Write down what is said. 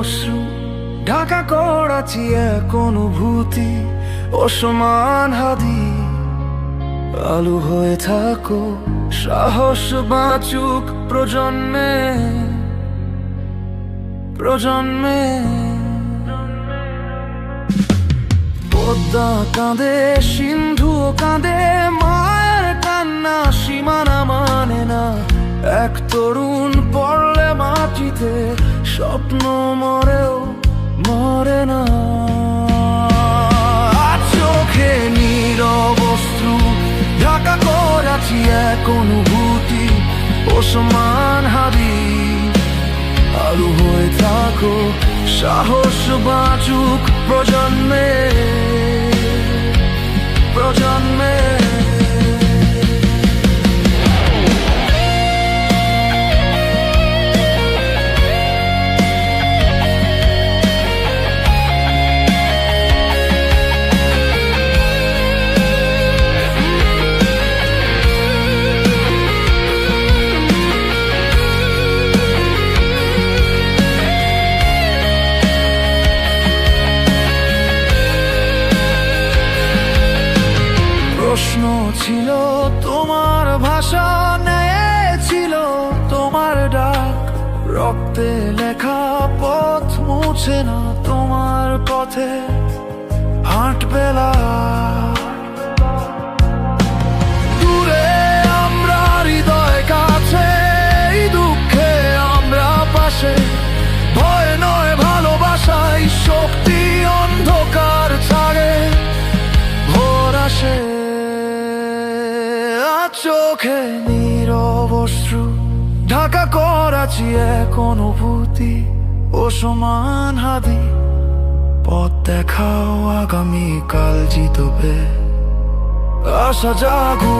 অশ্রু ঢাকা করাচি এক অনুভূতি অসমান হাদি আলু হয়ে থাকো সাহস বাঁচুক প্রজন্মে প্রজন্মে পদ্মা কাঁদে সিন্ধু কাঁদে মায়ের কান্না সীমানা মানে না এক তরুণ পড়লে মাটিতে স্বপ্ন মরেও মরে না চোখে নীরব অশ্রু ঢাকা করাচি এক অনুভূতি অসমান হাদি আলু হয়ে থাকো সাহস বাঁচুক প্রজন্মে প্রজন্মে প্রশ্ন ছিল তোমার ভাষা ন্যায় ছিল তোমার ডাক রক্তে লেখা পথ মুছে না তোমার পথে হাঁটবেলা দূরে আমরা হৃদয় কাছে এই দুঃখে আমরা পাশে ভয় নয় ভালোবাসাই শক্তি অন্ধকার ছাড়ে ভোর আসে চোখে নীরব অশ্রু ঢাকা করাচি এক অনুভূতি অসমান হাদি পথ দেখাও আগামীকাল জিতবে আশা জাগো।